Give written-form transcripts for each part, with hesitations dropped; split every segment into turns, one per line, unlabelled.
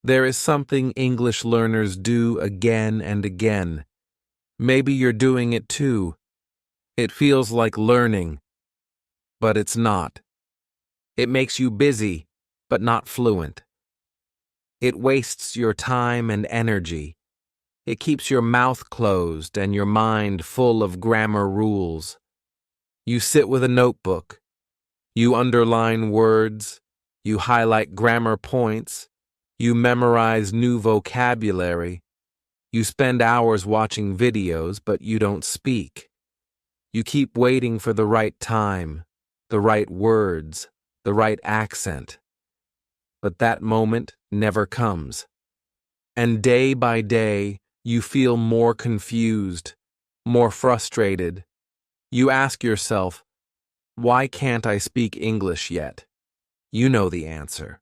There is something English learners do again and again. Maybe you're doing it too. It feels like learning, but it's not. It makes you busy, but not fluent. It wastes your time and energy. It keeps your mouth closed and your mind full of grammar rules. You sit with a notebook. You underline words. You highlight grammar points. You memorize new vocabulary. You spend hours watching videos, but you don't speak. You keep waiting for the right time, the right words, the right accent. But that moment never comes. And day by day, you feel more confused, more frustrated. You ask yourself, why can't I speak English yet? You know the answer.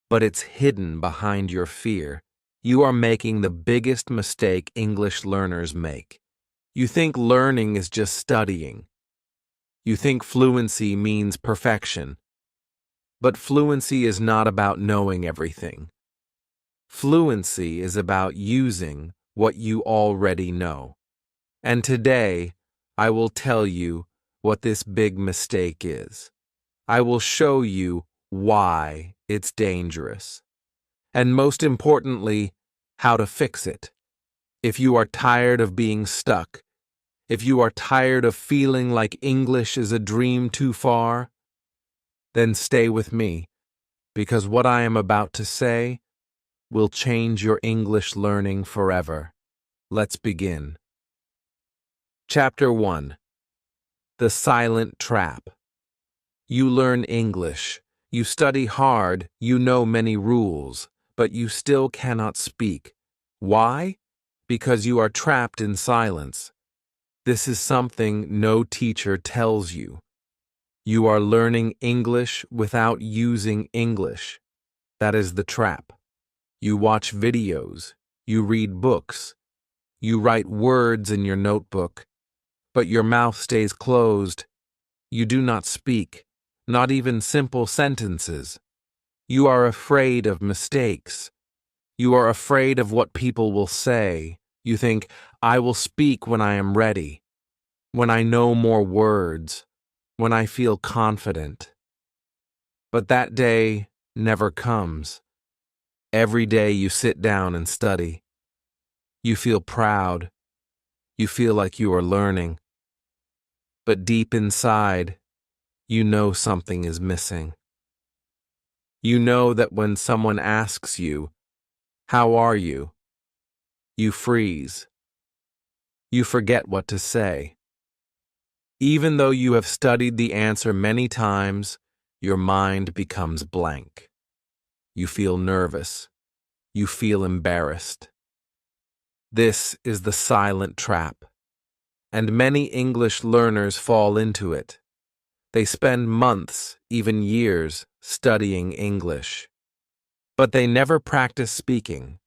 But it's hidden behind your fear. You are making the biggest mistake English learners make. You think learning is just studying. You think fluency means perfection. But fluency is not about knowing everything. Fluency is about using what you already know. And today, I will tell you what this big mistake is. I will show you why it's dangerous. And most importantly, how to fix it. If you are tired of being stuck, if you are tired of feeling like English is a dream too far, then stay with me, because what I am about to say will change your English learning forever. Let's begin. Chapter 1. The Silent Trap. You learn English. You study hard. You know many rules, but you still cannot speak. Why? Because you are trapped in silence. This is something no teacher tells you. You are learning English without using English. That is the trap. You watch videos. You read books. You write words in your notebook, but your mouth stays closed. You do not speak, not even simple sentences. You are afraid of mistakes. You are afraid of what people will say. You think, I will speak when I am ready, when I know more words, when I feel confident. But that day never comes. Every day you sit down and study. You feel proud. You feel like you are learning. But deep inside, you know something is missing. You know that when someone asks you, "How are you?" you freeze. You forget what to say. Even though you have studied the answer many times, your mind becomes blank. You feel nervous. You feel embarrassed. This is the silent trap, and many English learners fall into it. They spend months, even years, studying English. But they never practice speaking,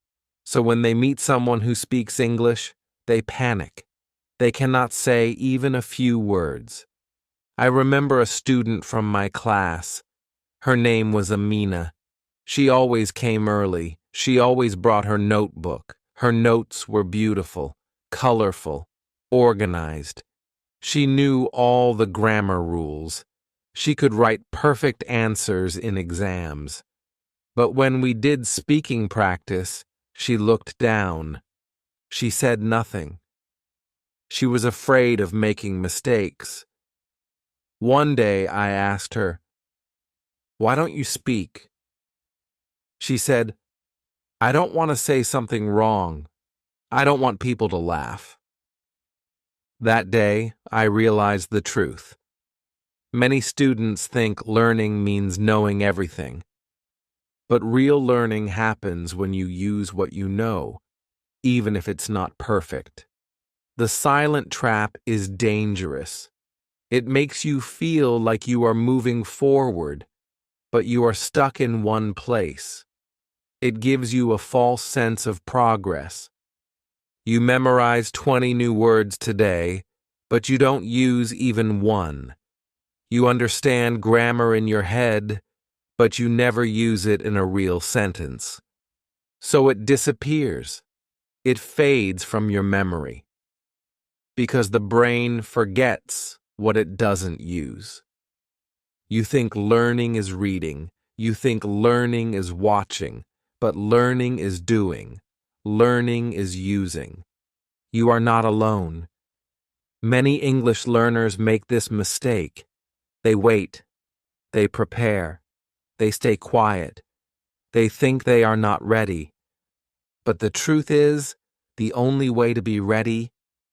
so when they meet someone who speaks English, they panic. They cannot say even a few words. I remember a student from my class. Her name was Amina. She always came early. She always brought her notebook. Her notes were beautiful, colorful, organized. She knew all the grammar rules. She could write perfect answers in exams. But when we did speaking practice, she looked down. She said nothing. She was afraid of making mistakes. One day I asked her, "Why don't you speak?" She said, "I don't want to say something wrong. I don't want people to laugh." That day, I realized the truth. Many students think learning means knowing everything. But real learning happens when you use what you know, even if it's not perfect. The silent trap is dangerous. It makes you feel like you are moving forward, but you are stuck in one place. It gives you a false sense of progress. You memorize 20 new words today, but you don't use even one. You understand grammar in your head, but you never use it in a real sentence. So it disappears. It fades from your memory. Because the brain forgets what it doesn't use. You think learning is reading. You think learning is watching. But learning is doing. Learning is using. You are not alone. Many English learners make this mistake. They wait. They prepare. They stay quiet. They think they are not ready. But the truth is, the only way to be ready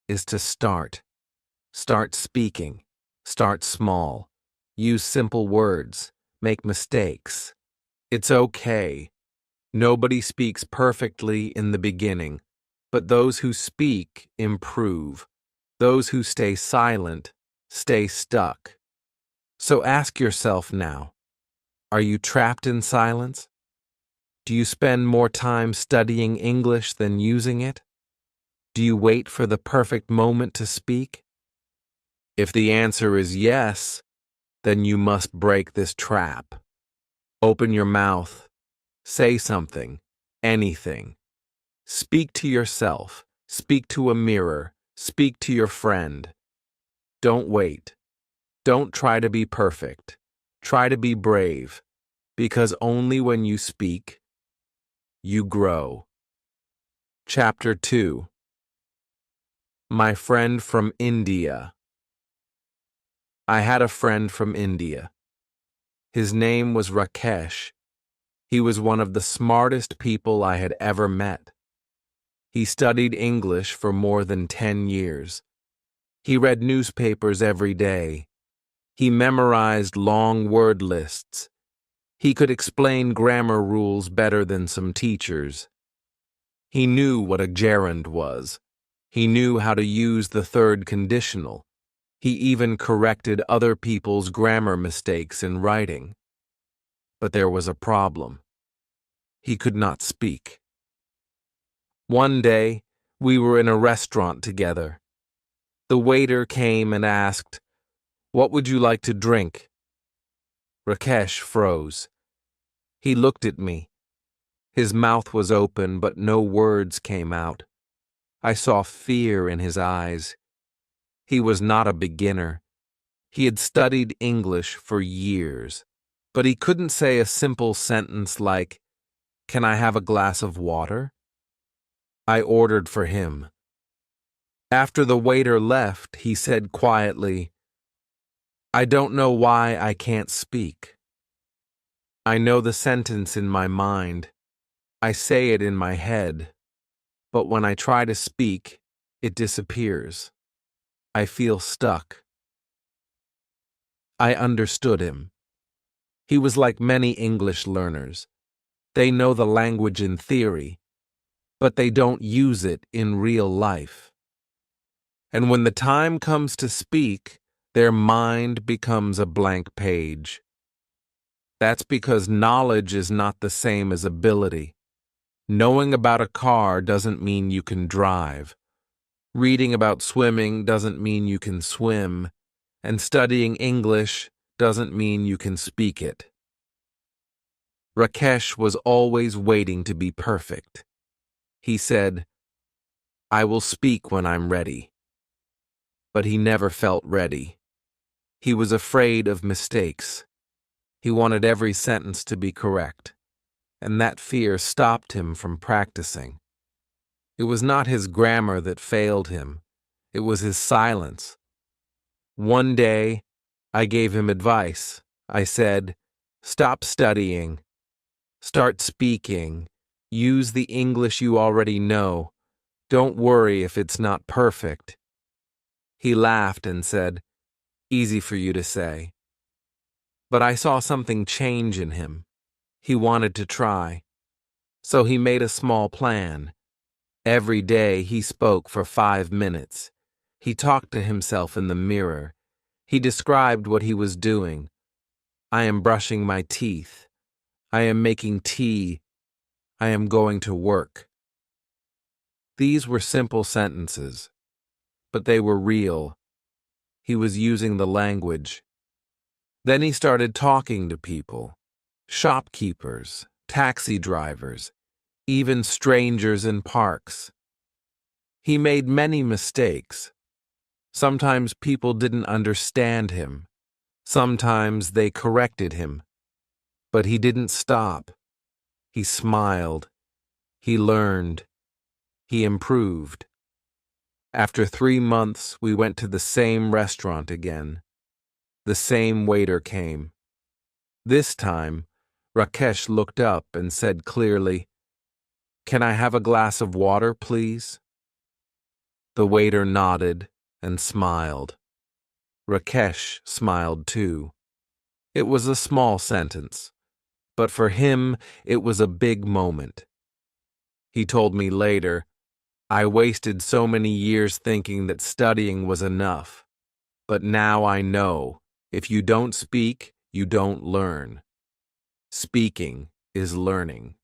is to start. Start speaking. Start small. Use simple words. Make mistakes. It's okay. Nobody speaks perfectly in the beginning, but those who speak improve. Those who stay silent stay stuck. So ask yourself now, are you trapped in silence? Do you spend more time studying English than using it? Do you wait for the perfect moment to speak? If the answer is yes, then you must break this trap. Open your mouth. Say something. Anything. Speak to yourself. Speak to a mirror. Speak to your friend. Don't wait. Don't try to be perfect. Try to be brave, because only when you speak, you grow. Chapter 2. My friend from India. I had a friend from India. His name was Rakesh. He was one of the smartest people I had ever met. He studied English for more than 10 years. He read newspapers every day. He memorized long word lists. He could explain grammar rules better than some teachers. He knew what a gerund was. He knew how to use the third conditional. He even corrected other people's grammar mistakes in writing. But there was a problem. He could not speak. One day, we were in a restaurant together. The waiter came and asked, "What would you like to drink?" Rakesh froze. He looked at me. His mouth was open, but no words came out. I saw fear in his eyes. He was not a beginner. He had studied English for years, but he couldn't say a simple sentence like, "Can I have a glass of water?" I ordered for him. After the waiter left, he said quietly, "I don't know why I can't speak. I know the sentence in my mind. I say it in my head. But when I try to speak, it disappears. I feel stuck." I understood him. He was like many English learners. They know the language in theory, but they don't use it in real life. And when the time comes to speak, their mind becomes a blank page. That's because knowledge is not the same as ability. Knowing about a car doesn't mean you can drive. Reading about swimming doesn't mean you can swim. And studying English doesn't mean you can speak it. Rakesh was always waiting to be perfect. He said, "I will speak when I'm ready." But he never felt ready. He was afraid of mistakes. He wanted every sentence to be correct, and that fear stopped him from practicing. It was not his grammar that failed him. It was his silence. One day, I gave him advice. I said, "Stop studying. Start speaking. Use the English you already know. Don't worry if it's not perfect." He laughed and said, "Easy for you to say." But I saw something change in him. He wanted to try. So he made a small plan. Every day he spoke for 5 minutes. He talked to himself in the mirror. He described what he was doing. "I am brushing my teeth. I am making tea. I am going to work." These were simple sentences, but they were real. He was using the language. Then he started talking to people, shopkeepers, taxi drivers. even strangers in parks. He made many mistakes. Sometimes people didn't understand him. Sometimes they corrected him. But he didn't stop. He smiled. He learned. He improved. After 3 months, we went to the same restaurant again. The same waiter came. This time, Rakesh looked up and said clearly, "Can I have a glass of water, please?" The waiter nodded and smiled. Rakesh smiled too. It was a small sentence, but for him it was a big moment. He told me later, "I wasted so many years thinking that studying was enough. But now I know, if you don't speak, you don't learn. Speaking is learning."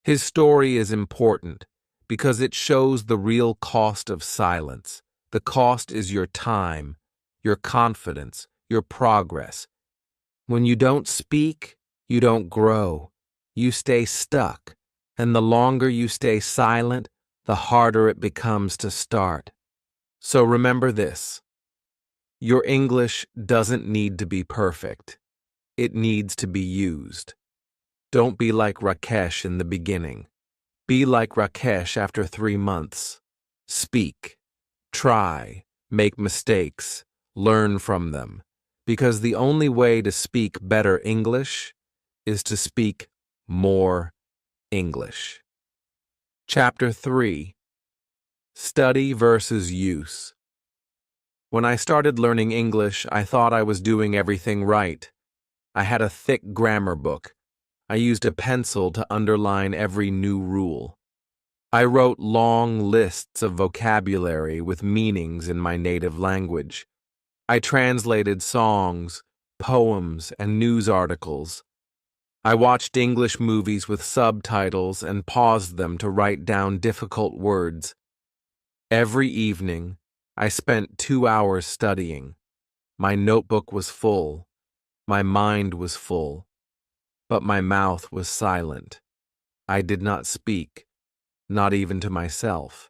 His story is important because it shows the real cost of silence. The cost is your time, your confidence, your progress. When you don't speak, you don't grow. You stay stuck, and the longer you stay silent, the harder it becomes to start. So remember this. Your English doesn't need to be perfect. It needs to be used. Don't be like Rakesh in the beginning. Be like Rakesh after 3 months. Speak. Try. Make mistakes. Learn from them. Because the only way to speak better English is to speak more English. Chapter 3. Study versus use. When I started learning English, I thought I was doing everything right. I had a thick grammar book. I used a pencil to underline every new rule. I wrote long lists of vocabulary with meanings in my native language. I translated songs, poems, and news articles. I watched English movies with subtitles and paused them to write down difficult words. Every evening, I spent 2 hours studying. My notebook was full. My mind was full. But my mouth was silent. I did not speak, not even to myself.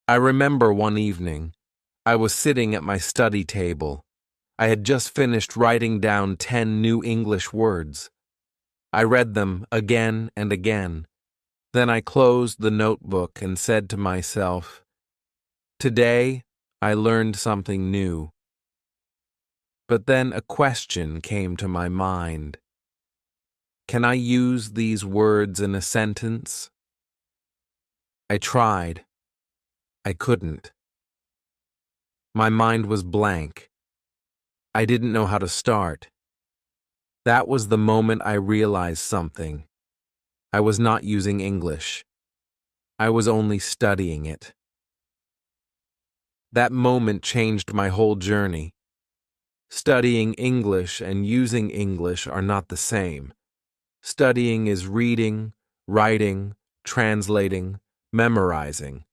I remember one evening, I was sitting at my study table. I had just finished writing down 10 new English words. I read them again and again. Then I closed the notebook and said to myself, "Today, I learned something new." But then a question came to my mind. Can I use these words in a sentence? I tried. I couldn't. My mind was blank. I didn't know how to start. That was the moment I realized something. I was not using English. I was only studying it. That moment changed my whole journey. Studying English and using English are not the same. Studying is reading, writing, translating, memorizing.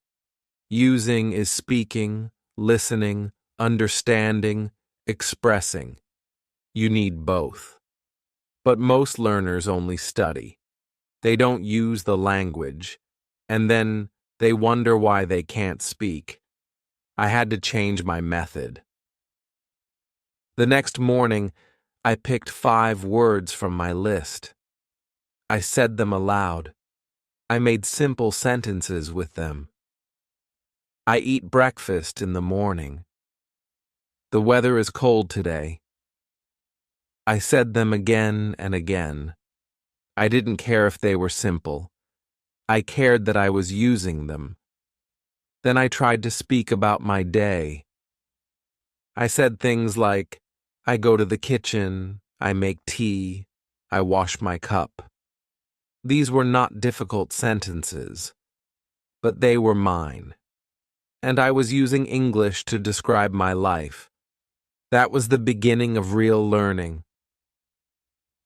Using is speaking, listening, understanding, expressing. You need both. But most learners only study. They don't use the language, and then they wonder why they can't speak. I had to change my method. The next morning, I picked 5 words from my list. I said them aloud. I made simple sentences with them. I eat breakfast in the morning. The weather is cold today. I said them again and again. I didn't care if they were simple. I cared that I was using them. Then I tried to speak about my day. I said things like, I go to the kitchen, I make tea, I wash my cup. These were not difficult sentences, but they were mine. And I was using English to describe my life. That was the beginning of real learning.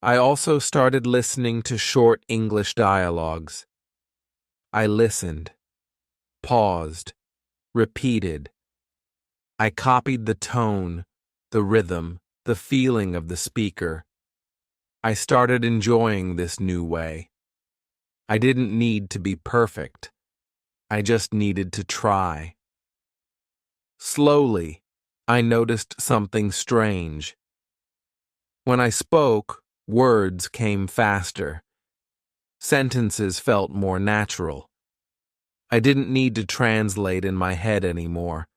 I also started listening to short English dialogues. I listened, paused, repeated. I copied the tone, the rhythm, the feeling of the speaker. I started enjoying this new way. I didn't need to be perfect. I just needed to try. Slowly, I noticed something strange. When I spoke, words came faster. Sentences felt more natural. I didn't need to translate in my head anymore.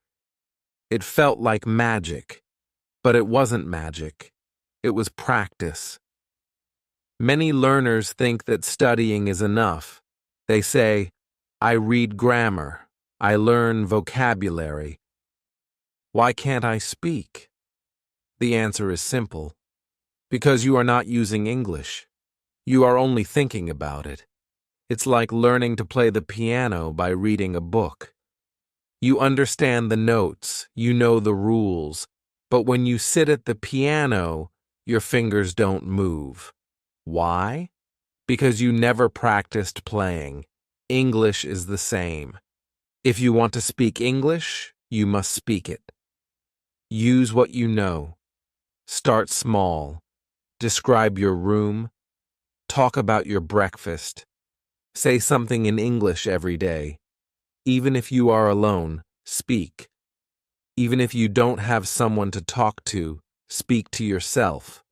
It felt like magic, but it wasn't magic. It was practice. Many learners think that studying is enough. They say, I read grammar. I learn vocabulary. Why can't I speak? The answer is simple. Because you are not using English. You are only thinking about it. It's like learning to play the piano by reading a book. You understand the notes, you know the rules, but when you sit at the piano, your fingers don't move. Why? Because you never practiced playing. English is the same. If you want to speak English, you must speak it. Use what you know. Start small. Describe your room. Talk about your breakfast. Say something in English every day. Even if you are alone, speak. Even if you don't have someone to talk to, speak to yourself.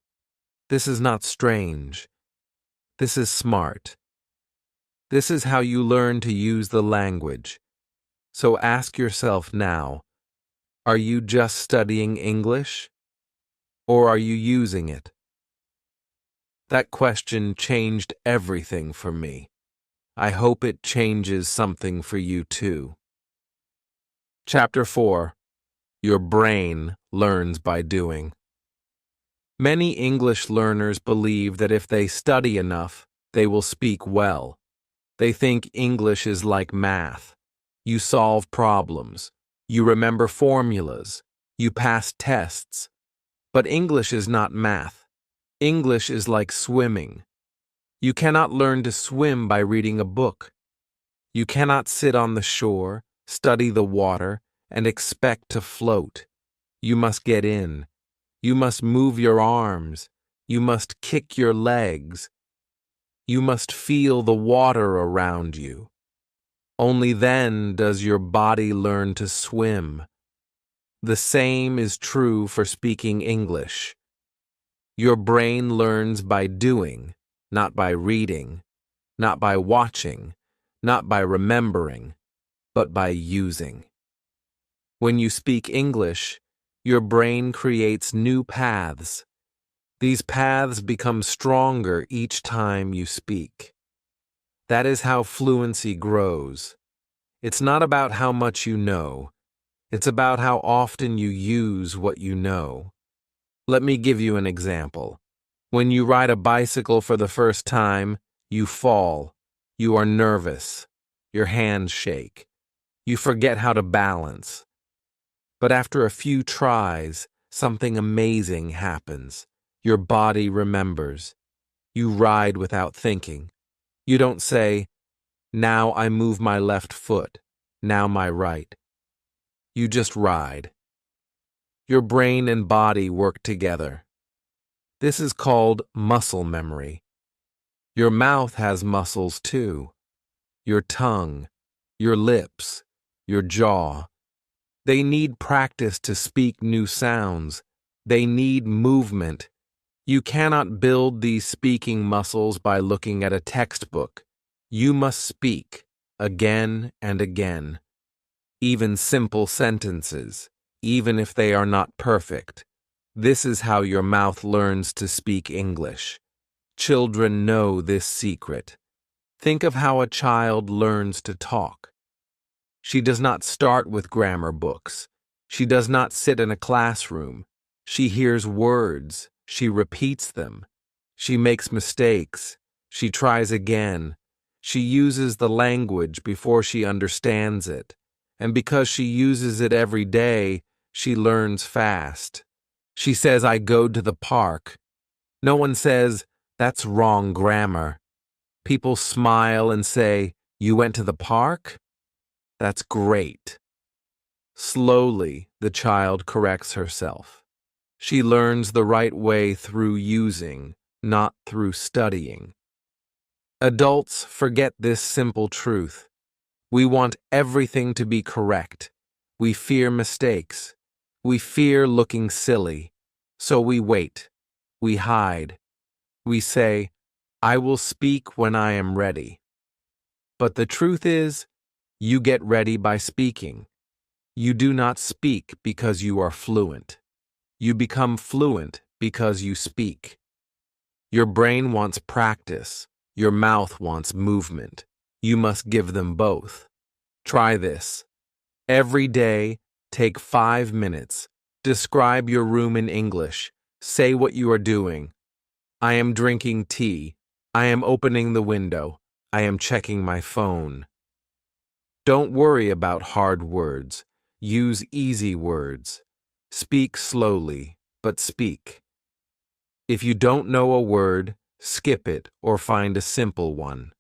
This is not strange. This is smart. This is how you learn to use the language. So ask yourself now, are you just studying English? Or are you using it? That question changed everything for me. I hope it changes something for you too. Chapter 4. Your brain learns by doing. Many English learners believe that if they study enough, they will speak well. They think English is like math. You solve problems. You remember formulas. You pass tests. But English is not math. English is like swimming. You cannot learn to swim by reading a book. You cannot sit on the shore, study the water, and expect to float. You must get in. You must move your arms. You must kick your legs. You must feel the water around you. Only then does your body learn to swim. The same is true for speaking English. Your brain learns by doing, not by reading, not by watching, not by remembering, but by using. When you speak English, your brain creates new paths. These paths become stronger each time you speak. That is how fluency grows. It's not about how much you know. It's about how often you use what you know. Let me give you an example. When you ride a bicycle for the first time, you fall. You are nervous. Your hands shake. You forget how to balance. But after a few tries, something amazing happens. Your body remembers. You ride without thinking. You don't say, now I move my left foot, now my right. You just ride. Your brain and body work together. This is called muscle memory. Your mouth has muscles too. Your tongue, your lips, your jaw. They need practice to speak new sounds. They need movement. You cannot build these speaking muscles by looking at a textbook. You must speak again and again. Even simple sentences, even if they are not perfect. This is how your mouth learns to speak English. Children know this secret. Think of how a child learns to talk. She does not start with grammar books. She does not sit in a classroom. She hears words. She repeats them. She makes mistakes. She tries again. She uses the language before she understands it. And because she uses it every day, she learns fast. She says, I go to the park. No one says, that's wrong grammar. People smile and say, you went to the park? That's great. Slowly, the child corrects herself. She learns the right way through using, not through studying. Adults forget this simple truth. We want everything to be correct. We fear mistakes. We fear looking silly. So we wait. We hide. We say, "I will speak when I am ready." But the truth is, you get ready by speaking. You do not speak because you are fluent. You become fluent because you speak. Your brain wants practice. Your mouth wants movement. You must give them both. Try this. Every day, take 5 minutes. Describe your room in English. Say what you are doing. I am drinking tea. I am opening the window. I am checking my phone. Don't worry about hard words. Use easy words. Speak slowly, but speak. If you don't know a word, skip it or find a simple one.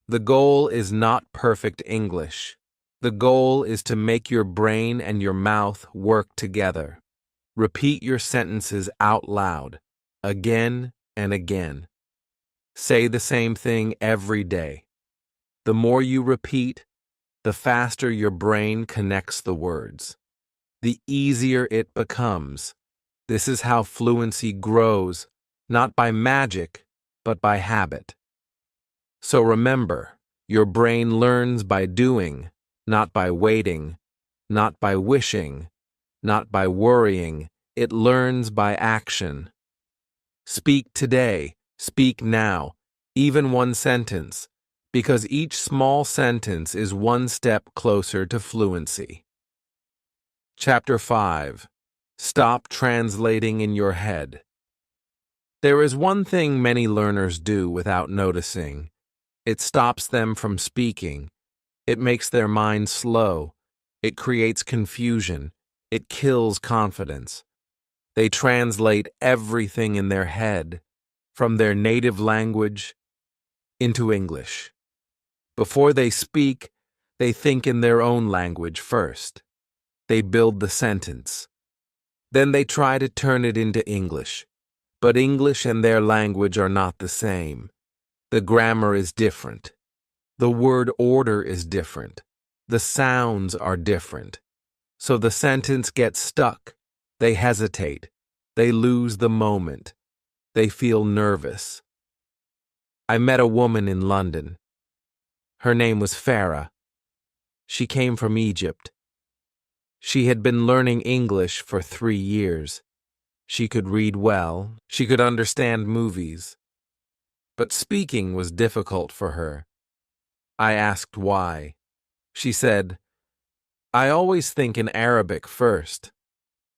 The goal is not perfect English. The goal is to make your brain and your mouth work together. Repeat your sentences out loud, again and again. Say the same thing every day. The more you repeat, the faster your brain connects the words. The easier it becomes. This is how fluency grows, not by magic, but by habit. So remember, your brain learns by doing, not by waiting, not by wishing, not by worrying. It learns by action. Speak today, speak now, even one sentence, because each small sentence is one step closer to fluency. Chapter 5. Stop translating in your head. There is one thing many learners do without noticing. It stops them from speaking. It makes their mind slow. It creates confusion. It kills confidence. They translate everything in their head, from their native language into English. Before they speak, they think in their own language first. They build the sentence. Then they try to turn it into English. But English and their language are not the same. The grammar is different. The word order is different. The sounds are different. So the sentence gets stuck. They hesitate. They lose the moment. They feel nervous. I met a woman in London. Her name was Farah. She came from Egypt. She had been learning English for 3 years. She could read well. She could understand movies. But speaking was difficult for her. I asked why. She said, "I always think in Arabic first.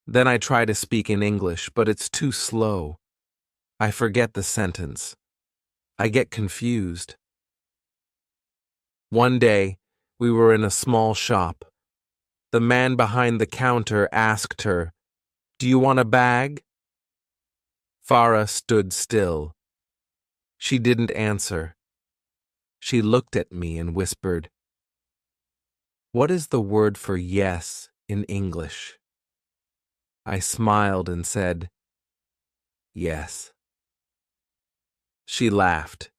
Then I try to speak in English, but it's too slow. I forget the sentence. I get confused." One day, we were in a small shop. The man behind the counter asked her, "Do you want a bag?" Farah stood still. She didn't answer. She looked at me and whispered, "What is the word for yes in English?" I smiled and said, "Yes." She laughed.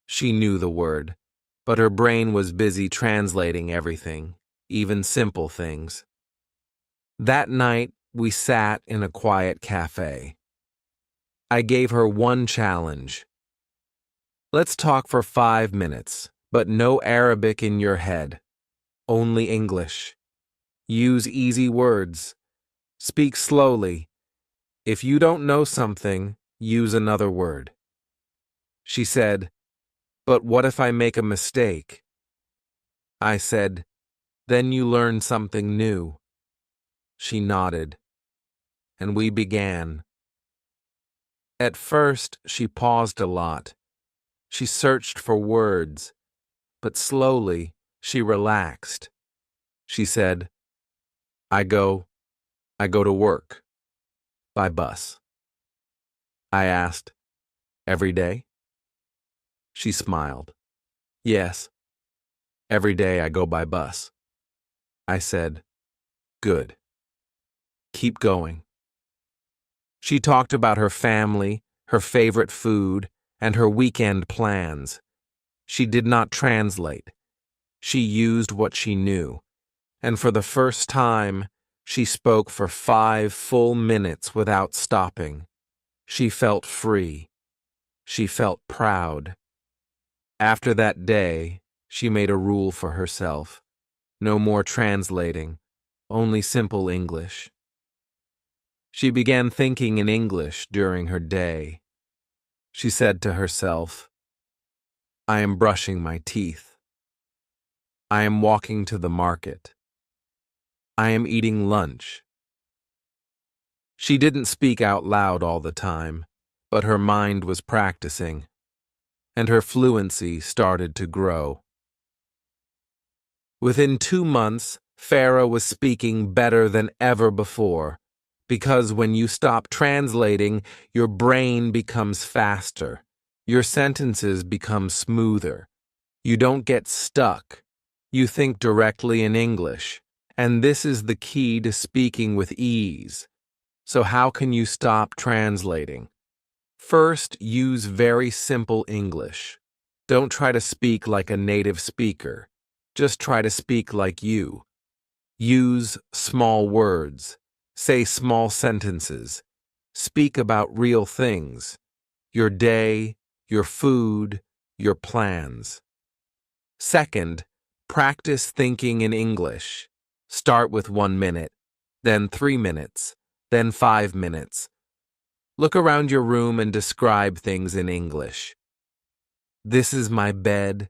She knew the word, but her brain was busy translating everything, even simple things. That night, we sat in a quiet cafe. I gave her one challenge. Let's talk for 5 minutes, but no Arabic in your head. Only English. Use easy words. Speak slowly. If you don't know something, use another word. She said, "But what if I make a mistake?" I said, "Then you learn something new." She nodded, and we began. At first, she paused a lot. She searched for words, but slowly she relaxed. She said, I go to work, by bus." I asked, "Every day?" She smiled. "Yes, every day I go by bus." I said, "Good. Keep going." She talked about her family, her favorite food, and her weekend plans. She did not translate. She used what she knew, and for the first time, she spoke for 5 full minutes without stopping. She felt free. She felt proud. After that day, she made a rule for herself. No more translating, only simple English. She began thinking in English during her day. She said to herself, I am brushing my teeth. I am walking to the market. I am eating lunch. She didn't speak out loud all the time, but her mind was practicing, and her fluency started to grow. Within 2 months, Farah was speaking better than ever before, because when you stop translating, your brain becomes faster. Your sentences become smoother. You don't get stuck. You think directly in English, and this is the key to speaking with ease. So how can you stop translating? First, use very simple English. Don't try to speak like a native speaker. Just try to speak like you. Use small words. Say small sentences. Speak about real things. Your day, your food, your plans. Second, practice thinking in English. Start with 1 minute, then 3 minutes, then 5 minutes. Look around your room and describe things in English. This is my bed.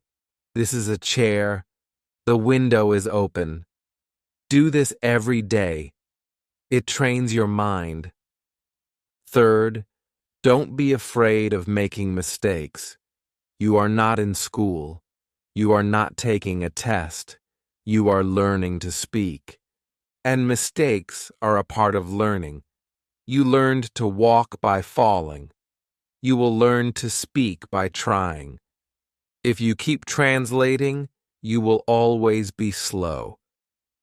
This is a chair. The window is open. Do this every day. It trains your mind. Third, don't be afraid of making mistakes. You are not in school. You are not taking a test. You are learning to speak. And mistakes are a part of learning. You learned to walk by falling. You will learn to speak by trying. If you keep translating, you will always be slow.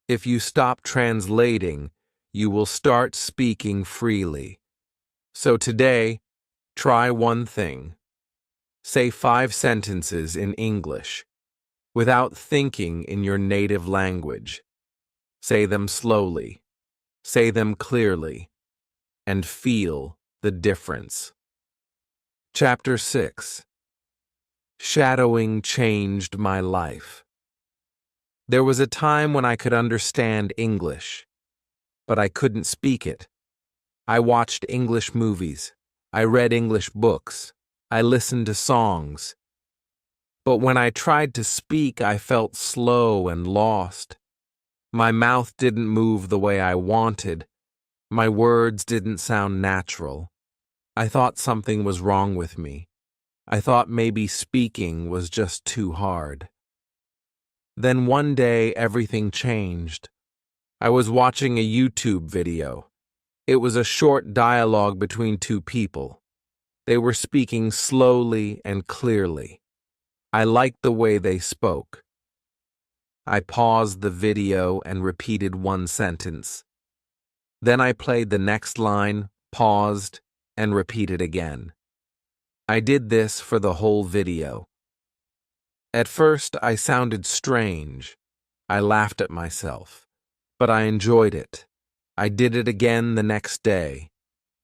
If you stop translating, you will start speaking freely. So today, try one thing. Say 5 sentences in English, without thinking in your native language. Say them slowly. Say them clearly. And feel the difference. Chapter 6. Shadowing changed my life. There was a time when I could understand English, but I couldn't speak it. I watched English movies. I read English books. I listened to songs. But when I tried to speak, I felt slow and lost. My mouth didn't move the way I wanted. My words didn't sound natural. I thought something was wrong with me. I thought maybe speaking was just too hard. Then one day, everything changed. I was watching a YouTube video. It was a short dialogue between 2 people. They were speaking slowly and clearly. I liked the way they spoke. I paused the video and repeated one sentence. Then I played the next line, paused, and repeated again. I did this for the whole video. At first, I sounded strange. I laughed at myself, but I enjoyed it. I did it again the next day,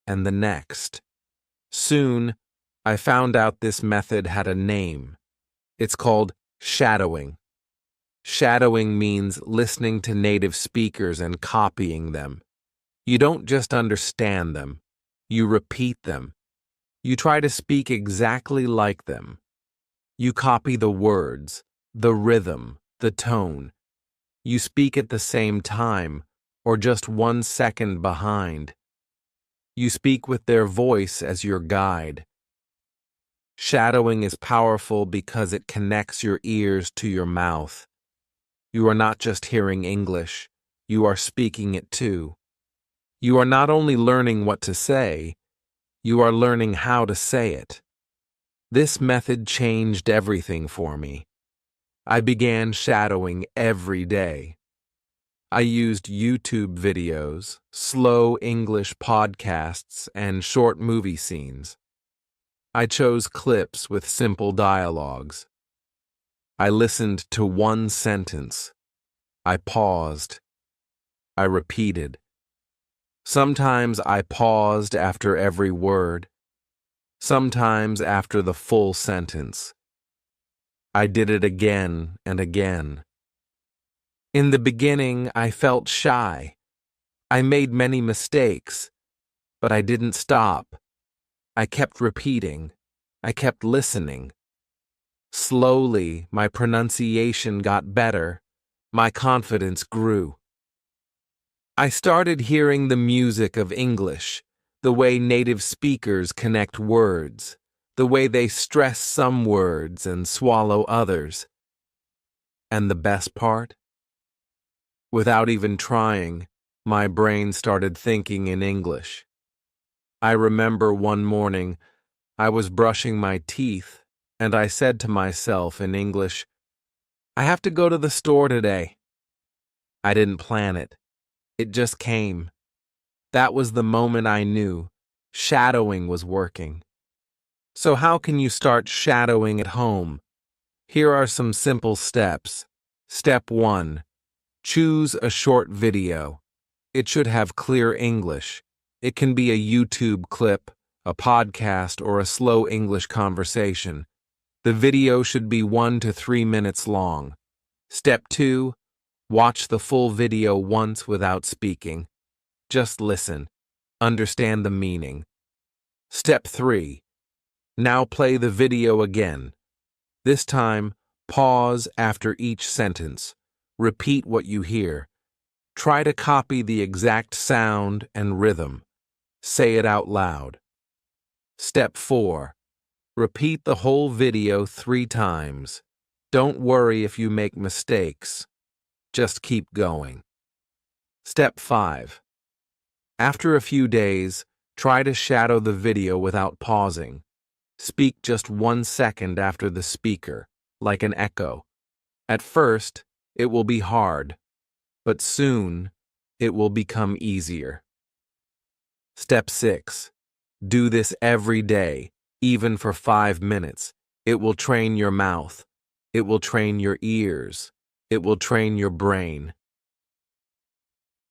and the next. Soon, I found out this method had a name. It's called shadowing. Shadowing means listening to native speakers and copying them. You don't just understand them, you repeat them. You try to speak exactly like them. You copy the words, the rhythm, the tone. You speak at the same time, or just 1 second behind. You speak with their voice as your guide. Shadowing is powerful because it connects your ears to your mouth. You are not just hearing English, you are speaking it too. You are not only learning what to say, you are learning how to say it. This method changed everything for me. I began shadowing every day. I used YouTube videos, slow English podcasts, and short movie scenes. I chose clips with simple dialogues. I listened to one sentence. I paused. I repeated. Sometimes I paused after every word. Sometimes after the full sentence. I did it again and again. In the beginning, I felt shy. I made many mistakes, but I didn't stop. I kept repeating. I kept listening. Slowly, my pronunciation got better. My confidence grew. I started hearing the music of English, the way native speakers connect words, the way they stress some words and swallow others. And the best part? Without even trying, my brain started thinking in English. I remember one morning, I was brushing my teeth, and I said to myself in English, "I have to go to the store today." I didn't plan it. It just came. That was the moment I knew shadowing was working. So how can you start shadowing at home? Here are some simple steps. Step 1. Choose a short video. It should have clear English. It can be a YouTube clip, a podcast, or a slow English conversation. The video should be 1 to 3 minutes long. Step 2. Watch the full video once without speaking. Just listen. Understand the meaning. Step 3. Now play the video again. This time, pause after each sentence. Repeat what you hear. Try to copy the exact sound and rhythm. Say it out loud. Step 4. Repeat the whole video 3 times. Don't worry if you make mistakes. Just keep going. Step 5. After a few days, try to shadow the video without pausing. Speak just 1 second after the speaker, like an echo. At first, it will be hard, but soon, it will become easier. Step 6. Do this every day, even for 5 minutes. It will train your mouth. It will train your ears. It will train your brain.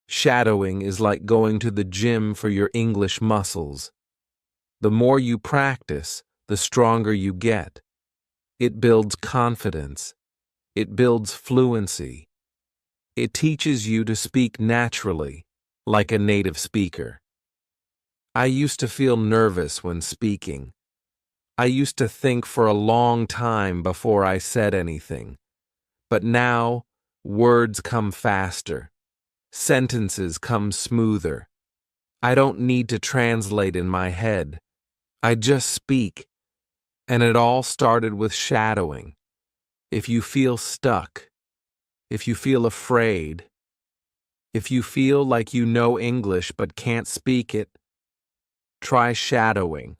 Shadowing is like going to the gym for your English muscles. The more you practice, the stronger you get. It builds confidence. It builds fluency. It teaches you to speak naturally, like a native speaker. I used to feel nervous when speaking. I used to think for a long time before I said anything. But now, words come faster. Sentences come smoother. I don't need to translate in my head. I just speak. And it all started with shadowing. If you feel stuck, if you feel afraid, if you feel like you know English but can't speak it, try shadowing.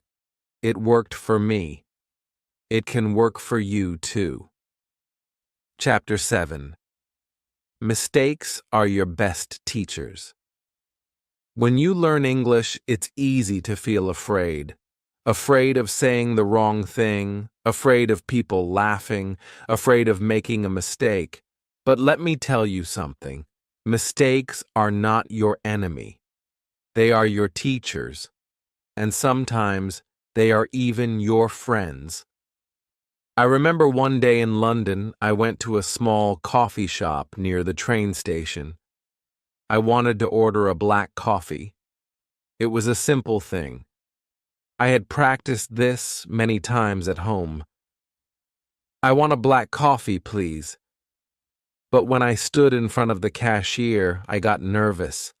It worked for me. It can work for you too. Chapter 7. Mistakes are your best teachers. When you learn English, it's easy to feel afraid. Afraid of saying the wrong thing, afraid of people laughing, afraid of making a mistake. But let me tell you something. Mistakes are not your enemy. They are your teachers. And sometimes they are even your friends. I remember one day in London, I went to a small coffee shop near the train station. I wanted to order a black coffee. It was a simple thing. I had practiced this many times at home. "I want a black coffee, please." But when I stood in front of the cashier, I got nervous.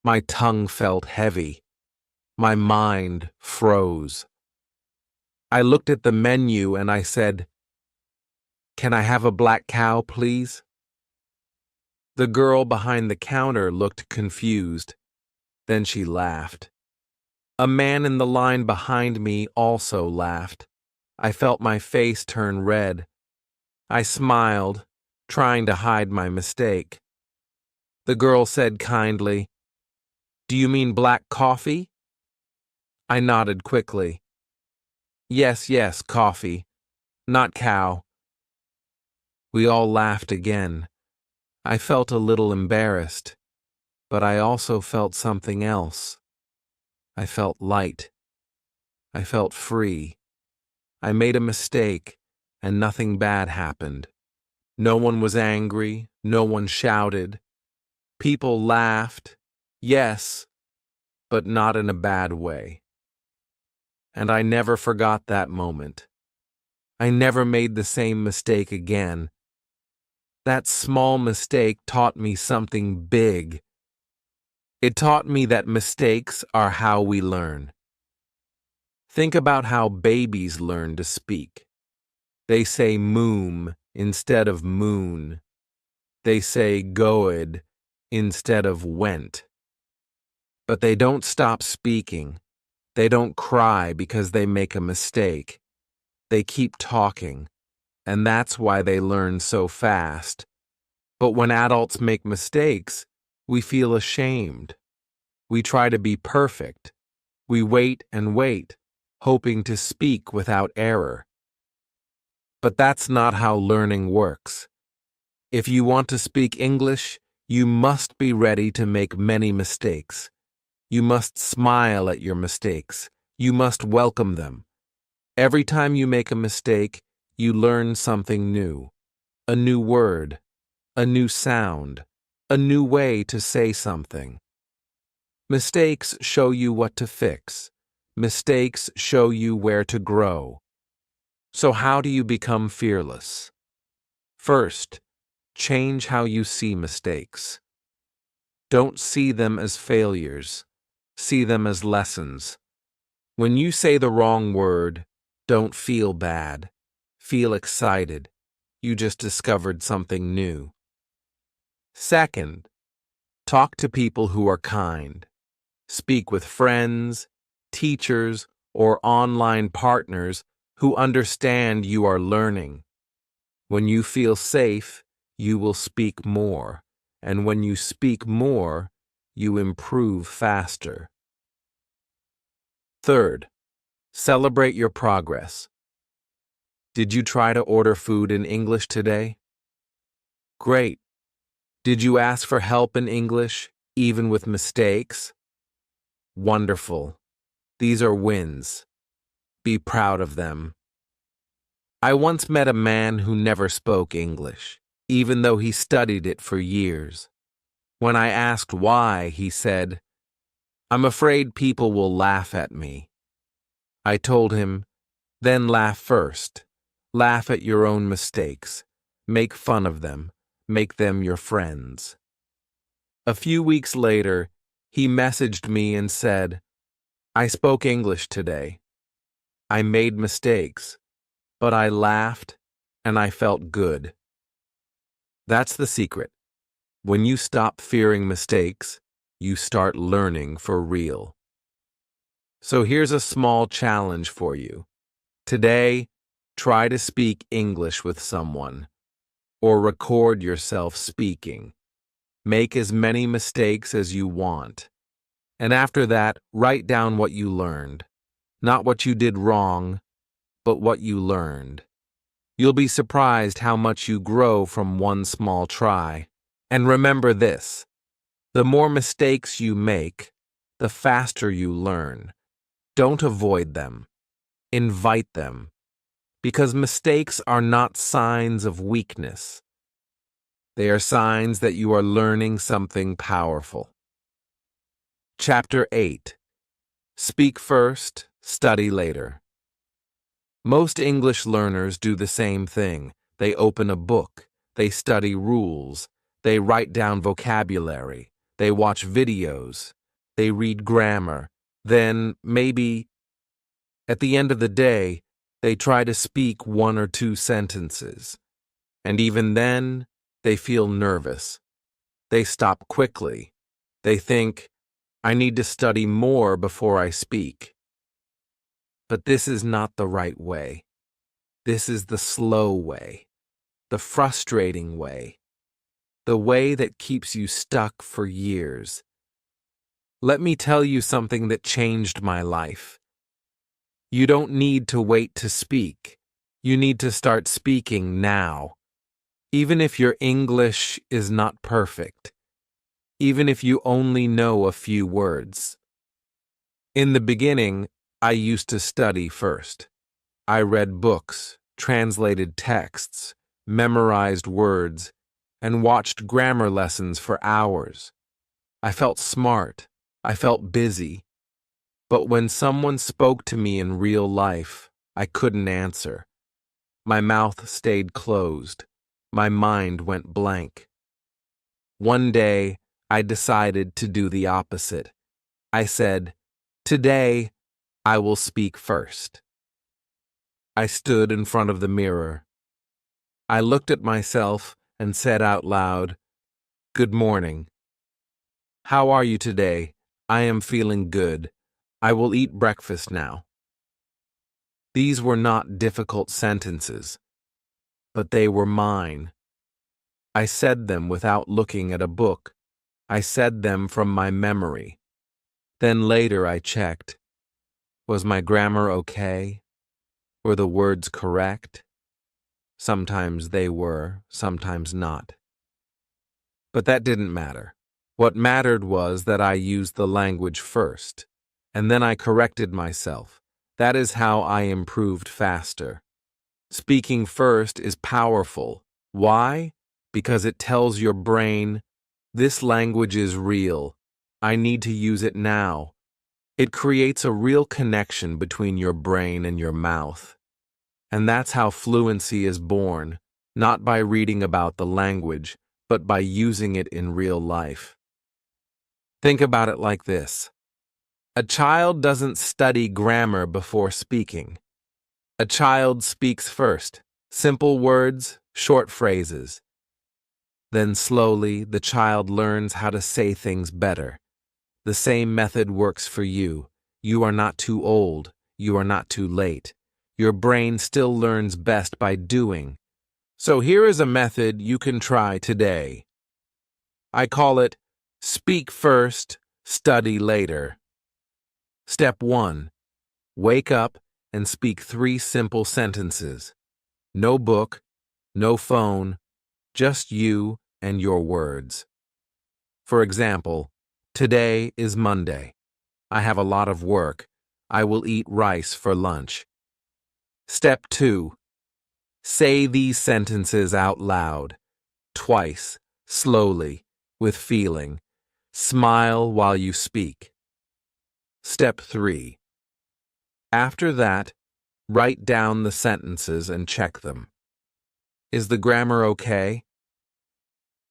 My tongue felt heavy. My mind froze. I looked at the menu and I said, "Can I have a black cow, please?" The girl behind the counter looked confused. Then she laughed. A man in the line behind me also laughed. I felt my face turn red. I smiled, trying to hide my mistake. The girl said kindly, "Do you mean black coffee?" I nodded quickly. Yes, coffee, not cow." We all laughed again. I felt a little embarrassed, but I also felt something else. I felt light. I felt free. I made a mistake, and nothing bad happened. No one was angry. No one shouted. People laughed, yes, but not in a bad way. And I never forgot that moment. I never made the same mistake again. That small mistake taught me something big. It taught me that mistakes are how we learn. Think about how babies learn to speak. They say moom instead of moon. They say goed instead of went. But they don't stop speaking. They don't cry because they make a mistake. They keep talking, and that's why they learn so fast. But when adults make mistakes, we feel ashamed. We try to be perfect. We wait and wait, hoping to speak without error. But that's not how learning works. If you want to speak English, you must be ready to make many mistakes. You must smile at your mistakes. You must welcome them. Every time you make a mistake, you learn something new. A new word, a new sound, a new way to say something. Mistakes show you what to fix. Mistakes show you where to grow. So how do you become fearless? First, change how you see mistakes. Don't see them as failures. See them as lessons. When you say the wrong word, don't feel bad. Feel excited. You just discovered something new. Second, talk to people who are kind. Speak with friends, teachers, or online partners who understand you are learning. When you feel safe, you will speak more. And when you speak more, you improve faster. Third, celebrate your progress. Did you try to order food in English today? Great. Did you ask for help in English, even with mistakes? Wonderful. These are wins. Be proud of them. I once met a man who never spoke English, even though he studied it for years. When I asked why, he said, "I'm afraid people will laugh at me." I told him, "Then laugh first. Laugh at your own mistakes. Make fun of them. Make them your friends." A few weeks later, he messaged me and said, "I spoke English today. I made mistakes, but I laughed and I felt good." That's the secret. When you stop fearing mistakes, you start learning for real. So here's a small challenge for you. Today, try to speak English with someone, or record yourself speaking. Make as many mistakes as you want. And after that, write down what you learned. Not what you did wrong, but what you learned. You'll be surprised how much you grow from one small try. And remember this: the more mistakes you make, the faster you learn. Don't avoid them. Invite them. Because mistakes are not signs of weakness. They are signs that you are learning something powerful. Chapter 8. Speak first, study later. Most English learners do the same thing. They open a book. They study rules. They write down vocabulary. They watch videos. They read grammar. Then, maybe, at the end of the day, they try to speak 1 or 2 sentences. And even then, they feel nervous. They stop quickly. They think, "I need to study more before I speak." But this is not the right way. This is the slow way, the frustrating way, the way that keeps you stuck for years. Let me tell you something that changed my life. You don't need to wait to speak. You need to start speaking now. Even if your English is not perfect, even if you only know a few words. In the beginning, I used to study first. I read books, translated texts, memorized words, and watched grammar lessons for hours. I felt smart. I felt busy. But when someone spoke to me in real life, I couldn't answer. My mouth stayed closed. My mind went blank. One day, I decided to do the opposite. I said, "Today, I will speak first." I stood in front of the mirror. I looked at myself and said out loud, "Good morning. How are you today? I am feeling good. I will eat breakfast now." These were not difficult sentences, but they were mine. I said them without looking at a book. I said them from my memory. Then later I checked. Was my grammar okay? Were the words correct? Sometimes they were, sometimes not. But that didn't matter. What mattered was that I used the language first, and then I corrected myself. That is how I improved faster. Speaking first is powerful. Why? Because it tells your brain, this language is real. I need to use it now. It creates a real connection between your brain and your mouth. And that's how fluency is born, not by reading about the language, but by using it in real life. Think about it like this. A child doesn't study grammar before speaking. A child speaks first, simple words, short phrases. Then slowly, the child learns how to say things better. The same method works for you. You are not too old. You are not too late. Your brain still learns best by doing. So here is a method you can try today. I call it speak first, study later. Step 1. Wake up and speak 3 simple sentences. No book, no phone, just you and your words. For example, today is Monday. I have a lot of work. I will eat rice for lunch. Step 2. Say these sentences out loud, twice, slowly, with feeling. Smile while you speak. Step 3. After that, write down the sentences and check them. Is the grammar okay?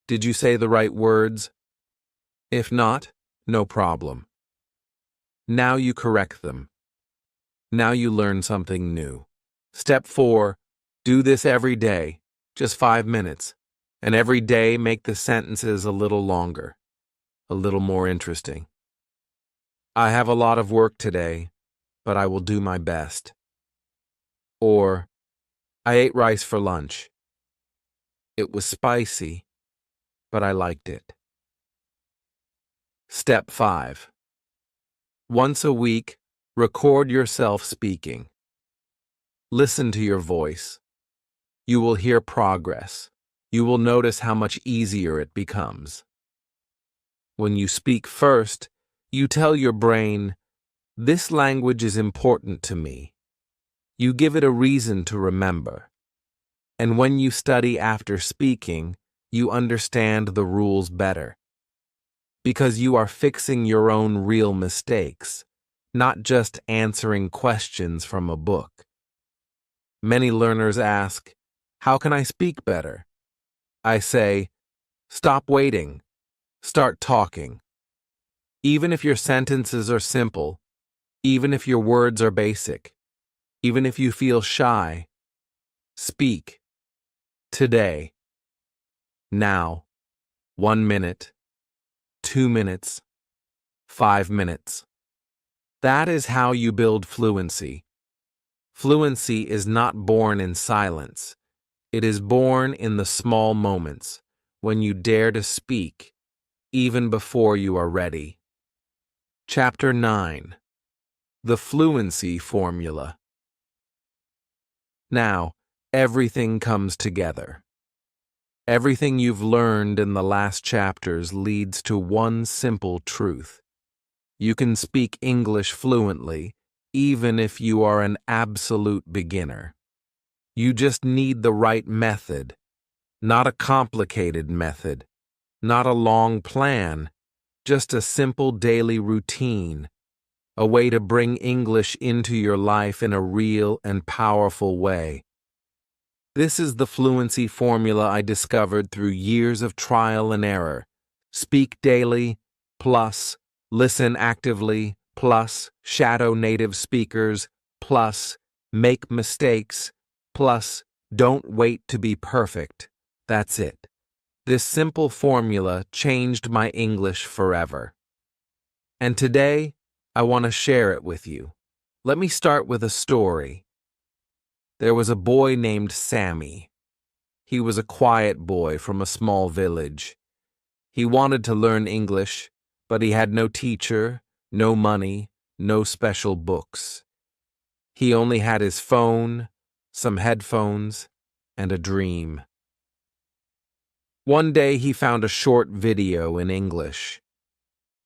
Did you say the right words? If not, no problem. Now you correct them. Now you learn something new. Step 4. Do this every day, just 5 minutes. And every day make the sentences a little longer, a little more interesting. I have a lot of work today, but I will do my best. Or, I ate rice for lunch. It was spicy, but I liked it. Step 5. Once a week, record yourself speaking. Listen to your voice. You will hear progress. You will notice how much easier it becomes. When you speak first, you tell your brain, this language is important to me. You give it a reason to remember. And when you study after speaking, you understand the rules better. Because you are fixing your own real mistakes, not just answering questions from a book. Many learners ask, how can I speak better? I say, stop waiting. Start talking. Even if your sentences are simple, even if your words are basic, even if you feel shy, speak. Today. Now. 1 minute. 2 minutes. 5 minutes. That is how you build fluency. Fluency is not born in silence. It is born in the small moments, when you dare to speak, even before you are ready. Chapter 9. The Fluency Formula. Now, everything comes together. Everything you've learned in the last chapters leads to one simple truth. You can speak English fluently, even if you are an absolute beginner. You just need the right method, not a complicated method, not a long plan, just a simple daily routine, a way to bring English into your life in a real and powerful way. This is the fluency formula I discovered through years of trial and error. Speak daily, plus listen actively, plus shadow native speakers, plus make mistakes, plus don't wait to be perfect. That's it. This simple formula changed my English forever. And today, I want to share it with you. Let me start with a story. There was a boy named Sammy. He was a quiet boy from a small village. He wanted to learn English, but he had no teacher, no money, no special books. He only had his phone, some headphones, and a dream. One day he found a short video in English.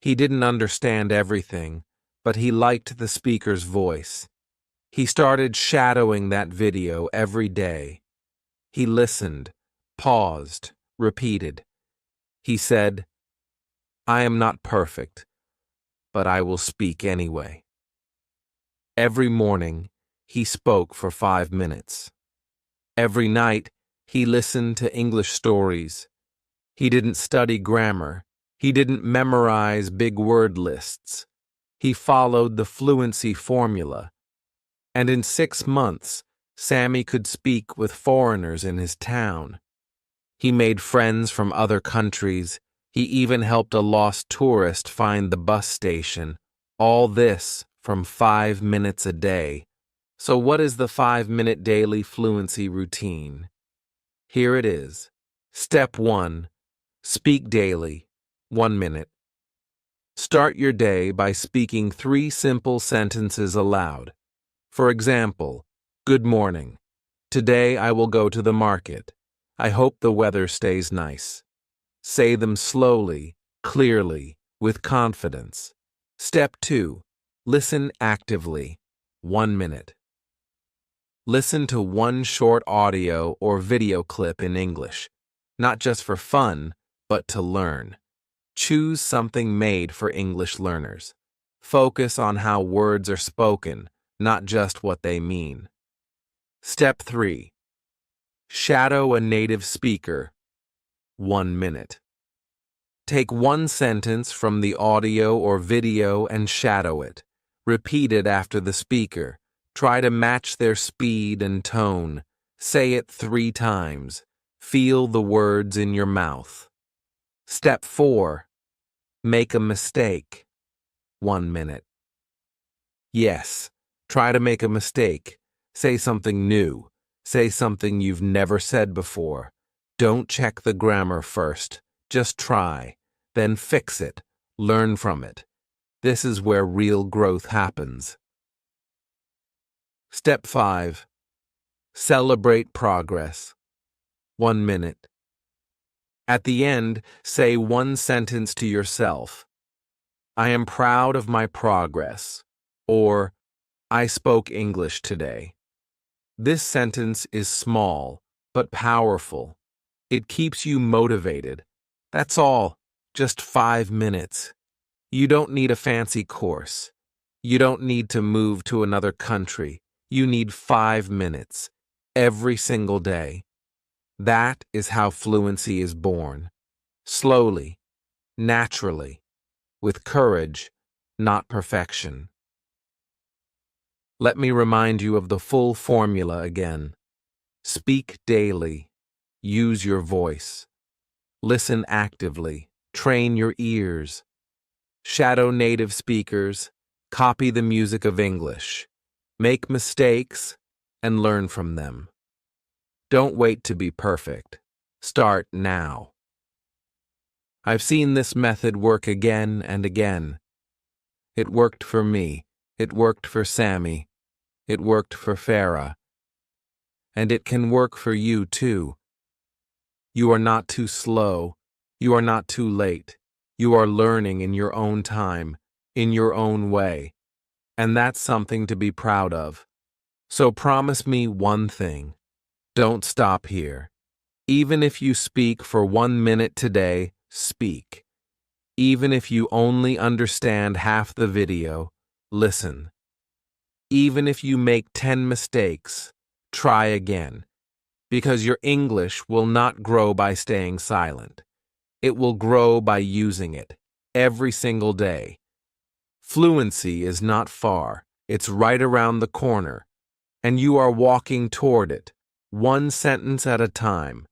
He didn't understand everything, but he liked the speaker's voice. He started shadowing that video every day. He listened, paused, repeated. He said, "I am not perfect, but I will speak anyway." Every morning, he spoke for 5 minutes. Every night, he listened to English stories. He didn't study grammar. He didn't memorize big word lists. He followed the fluency formula. And in 6 months, Sammy could speak with foreigners in his town. He made friends from other countries. He even helped a lost tourist find the bus station. All this from 5 minutes a day. So what is the 5-minute daily fluency routine? Here it is. Step 1. Speak daily. 1 minute. Start your day by speaking 3 simple sentences aloud. For example, good morning. Today I will go to the market. I hope the weather stays nice. Say them slowly, clearly, with confidence. Step 2. Listen actively. 1 minute. Listen to one short audio or video clip in English, not just for fun, but to learn. Choose something made for English learners. Focus on how words are spoken, not just what they mean. Step 3. Shadow a native speaker. 1 minute. Take one sentence from the audio or video and shadow it. Repeat it after the speaker. Try to match their speed and tone. Say it 3 times. Feel the words in your mouth. Step 4. Make a mistake. 1 minute. Yes, try to make a mistake. Say something new. Say something you've never said before. Don't check the grammar first. Just try. Then fix it. Learn from it. This is where real growth happens. Step 5. Celebrate progress. 1 minute. At the end, say one sentence to yourself. I am proud of my progress. Or, I spoke English today. This sentence is small, but powerful. It keeps you motivated. That's all. Just 5 minutes. You don't need a fancy course. You don't need to move to another country. You need 5 minutes. Every single day. That is how fluency is born. Slowly, naturally, with courage, not perfection. Let me remind you of the full formula again. Speak daily. Use your voice. Listen actively. Train your ears. Shadow native speakers. Copy the music of English. Make mistakes and learn from them. Don't wait to be perfect. Start now. I've seen this method work again and again. It worked for me. It worked for Sammy. It worked for Farah. And it can work for you too. You are not too slow. You are not too late. You are learning in your own time, in your own way. And that's something to be proud of. So promise me one thing. Don't stop here. Even if you speak for 1 minute today, speak. Even if you only understand half the video, listen. Even if you make 10 mistakes, try again. Because your English will not grow by staying silent. It will grow by using it, every single day. Fluency is not far, it's right around the corner, and you are walking toward it, one sentence at a time.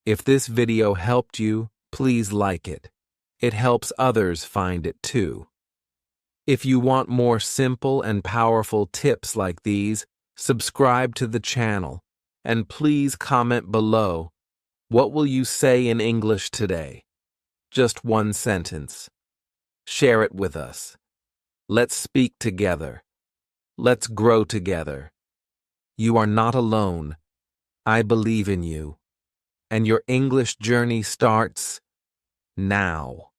If this video helped you, please like it. It helps others find it too. If you want more simple and powerful tips like these, subscribe to the channel, and please comment below. What will you say in English today? Just one sentence. Share it with us. Let's speak together. Let's grow together. You are not alone. I believe in you. And your English journey starts now.